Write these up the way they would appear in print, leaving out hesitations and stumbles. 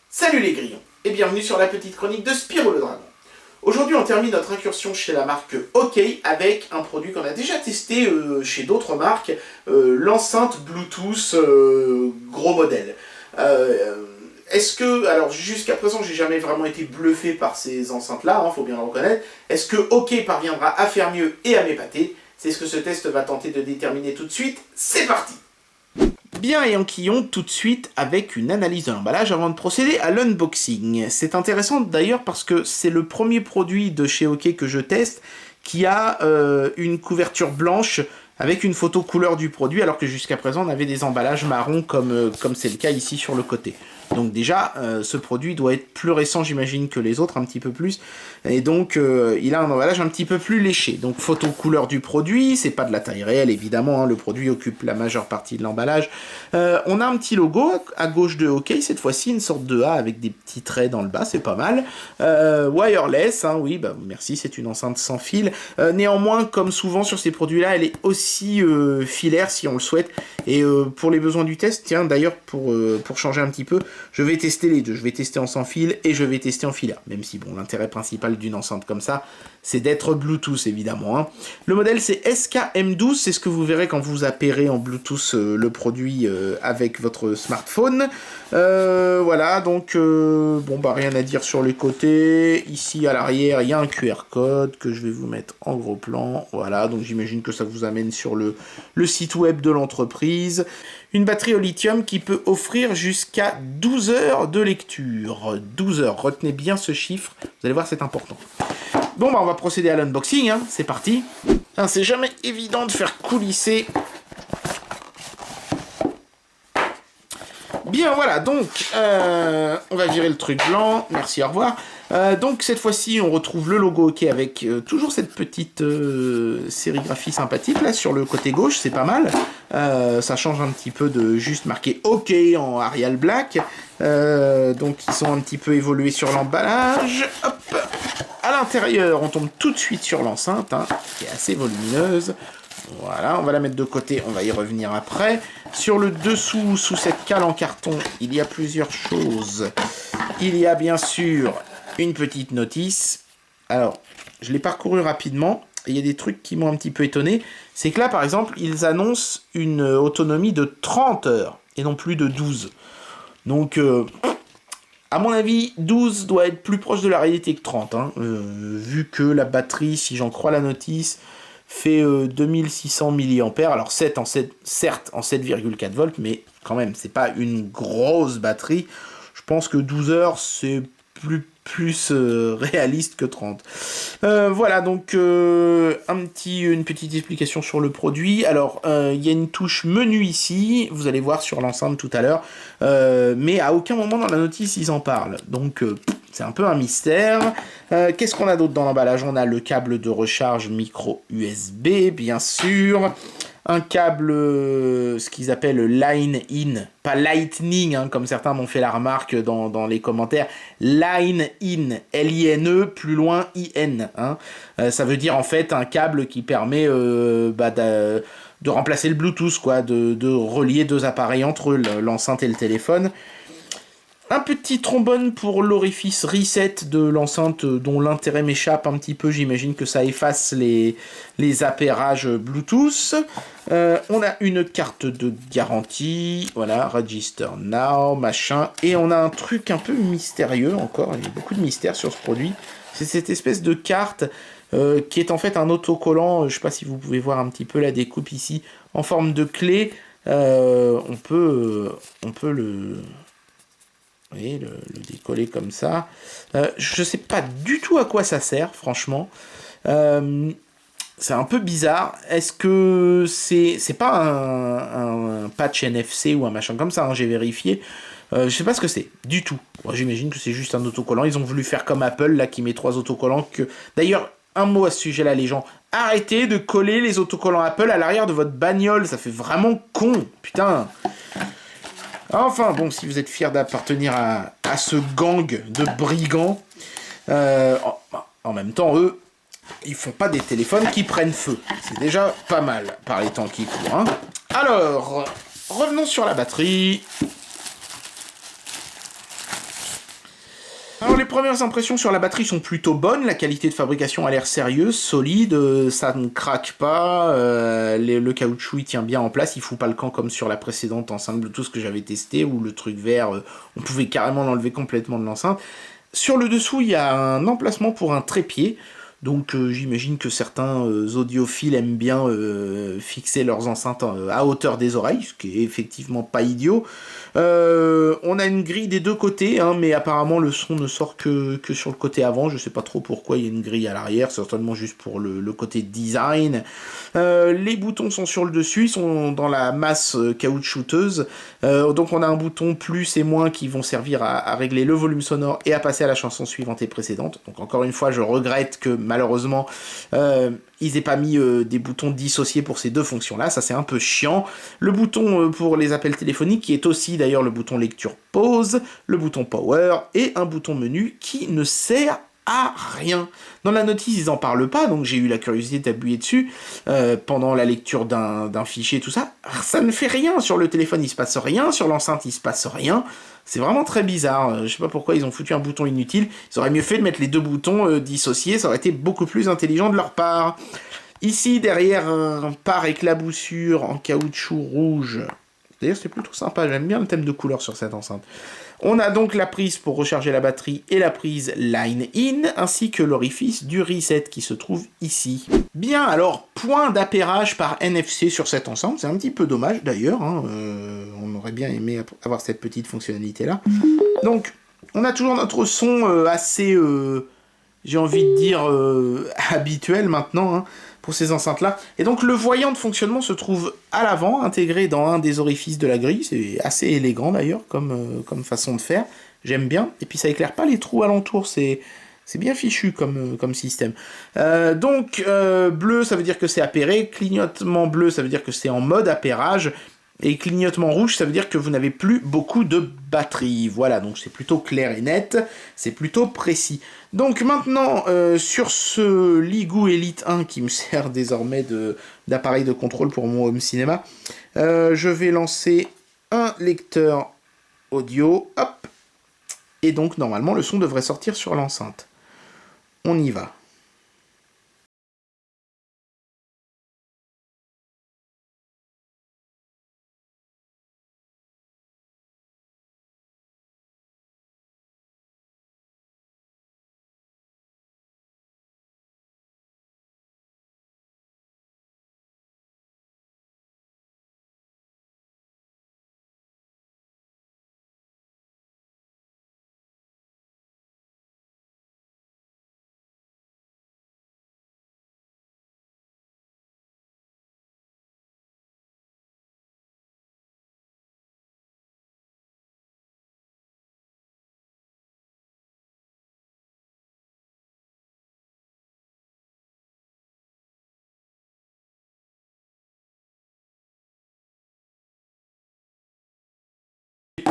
Salut les grillons, et bienvenue sur la petite chronique de Spyro le Dragon. Aujourd'hui on termine notre incursion chez la marque OK avec un produit qu'on a déjà testé chez d'autres marques, l'enceinte Bluetooth gros modèle. Est-ce que, alors jusqu'à présent j'ai jamais vraiment été bluffé par ces enceintes là, faut bien le reconnaître, est-ce que OK parviendra à faire mieux et à m'épater? C'est ce que ce test va tenter de déterminer tout de suite, c'est parti! Bien, et enquillons tout de suite avec une analyse de l'emballage avant de procéder à l'unboxing. C'est intéressant d'ailleurs parce que c'est le premier produit de chez OK que je teste qui a une couverture blanche avec une photo couleur du produit, alors que jusqu'à présent on avait des emballages marrons comme c'est le cas ici sur le côté. Donc déjà, ce produit doit être plus récent, j'imagine, que les autres, un petit peu plus. Et donc, il a un emballage un petit peu plus léché. Donc, photo couleur du produit, c'est pas de la taille réelle, évidemment, le produit occupe la majeure partie de l'emballage. On a un petit logo à gauche de OK, cette fois-ci, une sorte de A avec des petits traits dans le bas, c'est pas mal. Wireless, oui, bah merci, c'est une enceinte sans fil. Néanmoins, comme souvent sur ces produits-là, elle est aussi filaire, si on le souhaite. Et pour les besoins du test, tiens, d'ailleurs, pour changer un petit peu, je vais tester les deux. Je vais tester en sans fil et je vais tester en filaire. Même si, bon, l'intérêt principal d'une enceinte comme ça, c'est d'être Bluetooth, évidemment. Le modèle, c'est SKM12. C'est ce que vous verrez quand vous appairez en Bluetooth le produit avec votre smartphone. Voilà, donc, bon, bah, rien à dire sur les côtés. Ici, à l'arrière, il y a un QR code que je vais vous mettre en gros plan. Voilà, donc j'imagine que ça vous amène sur le site web de l'entreprise. Une batterie au lithium qui peut offrir jusqu'à 12 heures de lecture. 12 heures, retenez bien ce chiffre, vous allez voir, c'est important. Bon, bah on va procéder à l'unboxing, c'est parti. C'est jamais évident de faire coulisser. Bien, voilà, donc, on va virer le truc blanc, merci, au revoir. Donc, cette fois-ci, on retrouve le logo OK avec toujours cette petite sérigraphie sympathique, là, sur le côté gauche, c'est pas mal. Ça change un petit peu de juste marqué OK en Arial Black. Donc, ils sont un petit peu évolués sur l'emballage. Hop! À l'intérieur, on tombe tout de suite sur l'enceinte, qui est assez volumineuse. Voilà, on va la mettre de côté, on va y revenir après. Sur le dessous, sous cette cale en carton, il y a plusieurs choses. Il y a bien sûr une petite notice. Alors, je l'ai parcouru rapidement, et il y a des trucs qui m'ont un petit peu étonné. C'est que là, par exemple, ils annoncent une autonomie de 30 heures, et non plus de 12. Donc, à mon avis, 12 doit être plus proche de la réalité que 30. Vu que la batterie, si j'en crois la notice, fait 2600 mAh, alors certes en 7,4 volts, mais quand même, c'est pas une grosse batterie. Je pense que 12 heures, c'est plus réaliste que 30. Voilà, donc une petite explication sur le produit. Alors, il y a une touche menu ici, vous allez voir sur l'enceinte tout à l'heure, mais à aucun moment dans la notice, ils en parlent. Donc, c'est un peu un mystère. Qu'est-ce qu'on a d'autre dans l'emballage? On a le câble de recharge micro USB, bien sûr. Un câble, ce qu'ils appellent Line In, pas Lightning, comme certains m'ont fait la remarque dans les commentaires. Line In, L-I-N-E, plus loin I-N. Ça veut dire en fait un câble qui permet de remplacer le Bluetooth, quoi, de relier deux appareils entre eux, l'enceinte et le téléphone. Un petit trombone pour l'orifice reset de l'enceinte dont l'intérêt m'échappe un petit peu. J'imagine que ça efface les appairages Bluetooth. On a une carte de garantie. Voilà, Register Now, machin. Et on a un truc un peu mystérieux encore. Il y a beaucoup de mystère sur ce produit. C'est cette espèce de carte qui est en fait un autocollant. Je ne sais pas si vous pouvez voir un petit peu la découpe ici. En forme de clé. On peut le... Vous voyez, le décoller comme ça. Je sais pas du tout à quoi ça sert, franchement. C'est un peu bizarre. Est-ce que c'est pas un patch NFC ou un machin comme ça, j'ai vérifié. Je sais pas ce que c'est, du tout. Moi, j'imagine que c'est juste un autocollant. Ils ont voulu faire comme Apple, là, qui met 3 autocollants. D'ailleurs, un mot à ce sujet-là, les gens. Arrêtez de coller les autocollants Apple à l'arrière de votre bagnole. Ça fait vraiment con. Putain. Enfin, bon, si vous êtes fiers d'appartenir à ce gang de brigands, en même temps, eux, ils font pas des téléphones qui prennent feu. C'est déjà pas mal par les temps qui courent. Alors, revenons sur la batterie. premières impressions sur la batterie sont plutôt bonnes, la qualité de fabrication a l'air sérieuse, solide, ça ne craque pas, le caoutchouc il tient bien en place, il fout pas le camp comme sur la précédente enceinte Bluetooth que j'avais testé, où le truc vert, on pouvait carrément l'enlever complètement de l'enceinte. Sur le dessous, il y a un emplacement pour un trépied, donc j'imagine que certains audiophiles aiment bien fixer leurs enceintes à hauteur des oreilles, ce qui est effectivement pas idiot. On a une grille des deux côtés, hein, mais apparemment le son ne sort que sur le côté avant. Je sais pas trop pourquoi il y a une grille à l'arrière, certainement juste pour le côté design. Les boutons sont sur le dessus, ils sont dans la masse caoutchouteuse. Donc on a un bouton plus et moins qui vont servir à régler le volume sonore et à passer à la chanson suivante et précédente. Donc encore une fois, je regrette que malheureusement ils aient pas mis des boutons dissociés pour ces deux fonctions-là, ça c'est un peu chiant. Le bouton pour les appels téléphoniques, qui est aussi d'ailleurs le bouton lecture pause, le bouton power, et un bouton menu qui ne sert à rien. Dans la notice, ils en parlent pas, donc j'ai eu la curiosité d'appuyer dessus pendant la lecture d'un fichier, tout ça. Ça ne fait rien sur le téléphone, il se passe rien, sur l'enceinte, il se passe rien. C'est vraiment très bizarre, je sais pas pourquoi ils ont foutu un bouton inutile, ils auraient mieux fait de mettre les deux boutons dissociés, ça aurait été beaucoup plus intelligent de leur part. Ici, derrière un pare éclaboussure en caoutchouc rouge, d'ailleurs c'est plutôt sympa, j'aime bien le thème de couleur sur cette enceinte. On a donc la prise pour recharger la batterie et la prise line-in, ainsi que l'orifice du reset qui se trouve ici. Bien, alors, point d'appairage par NFC sur cette enceinte, c'est un petit peu dommage d'ailleurs, hein, on aurait bien aimé avoir cette petite fonctionnalité-là. Donc, on a toujours notre son assez, j'ai envie de dire, habituel maintenant, hein, pour ces enceintes-là. Et donc le voyant de fonctionnement se trouve à l'avant, intégré dans un des orifices de la grille. C'est assez élégant d'ailleurs comme façon de faire. J'aime bien. Et puis ça éclaire pas les trous alentours. C'est bien fichu comme système. Donc bleu, ça veut dire que c'est appairé. Clignotement bleu, ça veut dire que c'est en mode appairage. Et clignotement rouge, ça veut dire que vous n'avez plus beaucoup de batterie. Voilà, donc c'est plutôt clair et net, c'est plutôt précis. Donc maintenant, sur ce Ligoo Elite 1 qui me sert désormais d'appareil de contrôle pour mon home cinéma, je vais lancer un lecteur audio, hop, et donc normalement le son devrait sortir sur l'enceinte. On y va.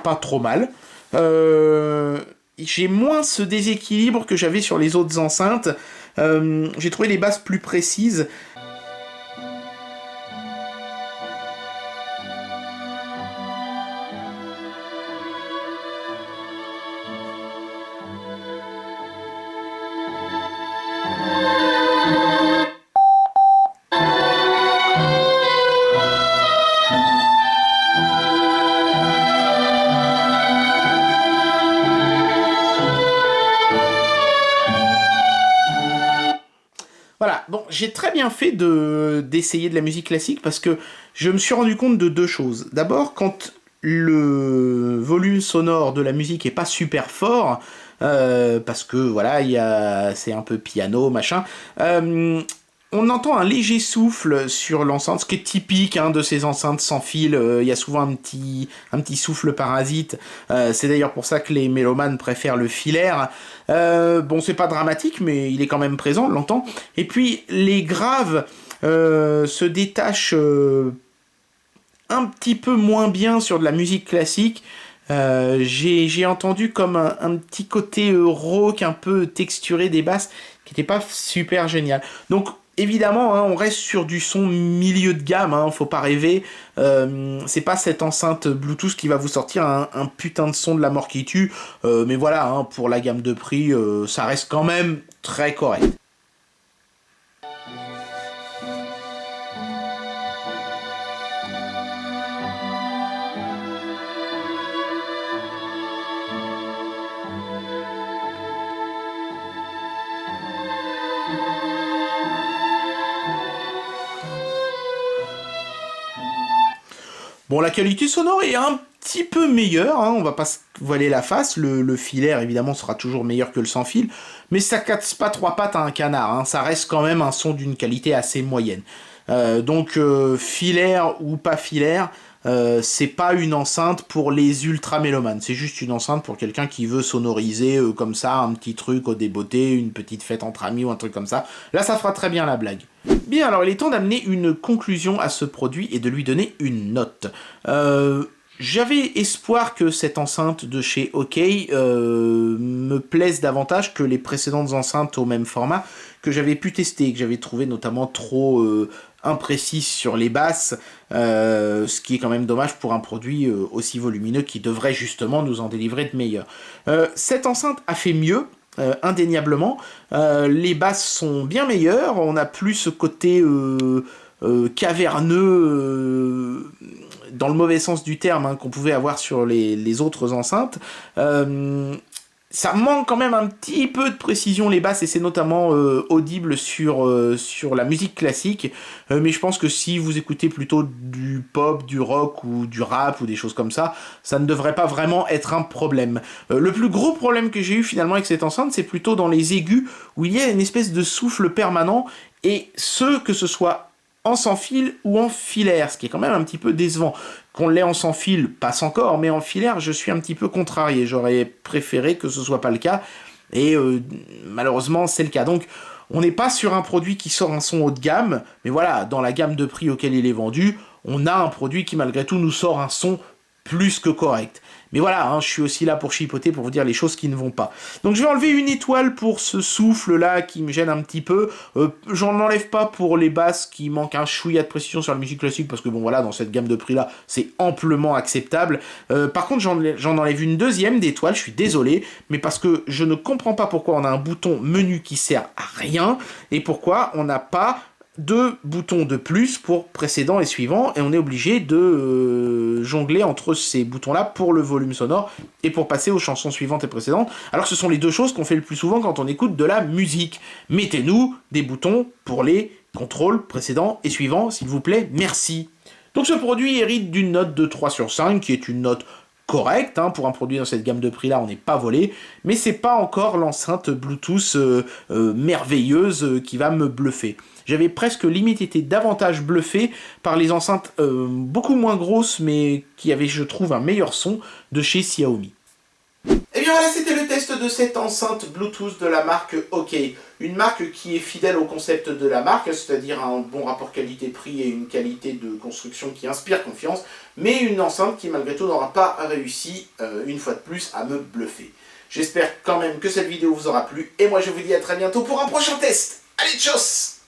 Pas trop mal. J'ai moins ce déséquilibre que j'avais sur les autres enceintes. J'ai trouvé les basses plus précises. Voilà, bon, j'ai très bien fait d'essayer de la musique classique parce que je me suis rendu compte de deux choses. D'abord, quand le volume sonore de la musique est pas super fort, parce que voilà, c'est un peu piano, machin, on entend un léger souffle sur l'enceinte, ce qui est typique hein, de ces enceintes sans fil. Il y a souvent un petit souffle parasite. C'est d'ailleurs pour ça que les mélomanes préfèrent le filaire. Bon, c'est pas dramatique, mais il est quand même présent, on l'entend. Et puis, les graves se détachent un petit peu moins bien sur de la musique classique. J'ai entendu comme un petit côté rock, un peu texturé des basses, qui n'était pas super génial. Donc, évidemment, hein, on reste sur du son milieu de gamme, hein, faut pas rêver. C'est pas cette enceinte Bluetooth qui va vous sortir un putain de son de la mort qui tue. Mais voilà, hein, pour la gamme de prix, ça reste quand même très correct. Bon, la qualité sonore est un petit peu meilleure, hein, on va pas se voiler la face, le filaire évidemment sera toujours meilleur que le sans fil, mais ça casse pas trois pattes à un canard, hein, ça reste quand même un son d'une qualité assez moyenne. Donc filaire ou pas filaire, c'est pas une enceinte pour les ultra mélomanes, c'est juste une enceinte pour quelqu'un qui veut sonoriser comme ça, un petit truc au débeauté, une petite fête entre amis ou un truc comme ça. Là, ça fera très bien la blague. Bien, alors il est temps d'amener une conclusion à ce produit et de lui donner une note. J'avais espoir que cette enceinte de chez OK me plaise davantage que les précédentes enceintes au même format que j'avais pu tester, que j'avais trouvé notamment trop imprécises sur les basses, ce qui est quand même dommage pour un produit aussi volumineux qui devrait justement nous en délivrer de meilleurs. Cette enceinte a fait mieux, indéniablement. Les basses sont bien meilleures, on n'a plus ce côté caverneux, dans le mauvais sens du terme, hein, qu'on pouvait avoir sur les autres enceintes. Ça manque quand même un petit peu de précision les basses, et c'est notamment audible sur la musique classique, mais je pense que si vous écoutez plutôt du pop, du rock ou du rap ou des choses comme ça, ça ne devrait pas vraiment être un problème. Le plus gros problème que j'ai eu finalement avec cette enceinte, c'est plutôt dans les aigus, où il y a une espèce de souffle permanent, et que ce soit en sans fil ou en filaire, ce qui est quand même un petit peu décevant. Qu'on l'ait en sans fil, passe encore, mais en filaire, je suis un petit peu contrarié. J'aurais préféré que ce soit pas le cas, et malheureusement, c'est le cas. Donc, on n'est pas sur un produit qui sort un son haut de gamme, mais voilà, dans la gamme de prix auquel il est vendu, on a un produit qui, malgré tout, nous sort un son plus que correct. Mais voilà, hein, je suis aussi là pour chipoter, pour vous dire les choses qui ne vont pas. Donc je vais enlever une étoile pour ce souffle-là qui me gêne un petit peu. J'en enlève pas pour les basses qui manquent un chouïa de précision sur la musique classique, parce que bon voilà, dans cette gamme de prix-là, c'est amplement acceptable. Par contre, j'en enlève une deuxième d'étoile, je suis désolé, mais parce que je ne comprends pas pourquoi on a un bouton menu qui sert à rien, et pourquoi on n'a pas deux boutons de plus pour précédent et suivant, et on est obligé de jongler entre ces boutons-là pour le volume sonore et pour passer aux chansons suivantes et précédentes, alors que ce sont les deux choses qu'on fait le plus souvent quand on écoute de la musique. Mettez-nous des boutons pour les contrôles précédents et suivants, s'il vous plaît, merci. Donc ce produit hérite d'une note de 3 sur 5, qui est une note correcte, hein, pour un produit dans cette gamme de prix là, on n'est pas volé, mais c'est pas encore l'enceinte Bluetooth merveilleuse qui va me bluffer. J'avais presque limite été davantage bluffé par les enceintes beaucoup moins grosses, mais qui avaient, je trouve, un meilleur son de chez Xiaomi. Et bien voilà, c'était le test de cette enceinte Bluetooth de la marque OK. Une marque qui est fidèle au concept de la marque, c'est-à-dire un bon rapport qualité-prix et une qualité de construction qui inspire confiance, mais une enceinte qui malgré tout n'aura pas réussi, une fois de plus, à me bluffer. J'espère quand même que cette vidéo vous aura plu, et moi je vous dis à très bientôt pour un prochain test. Allez, tchuss!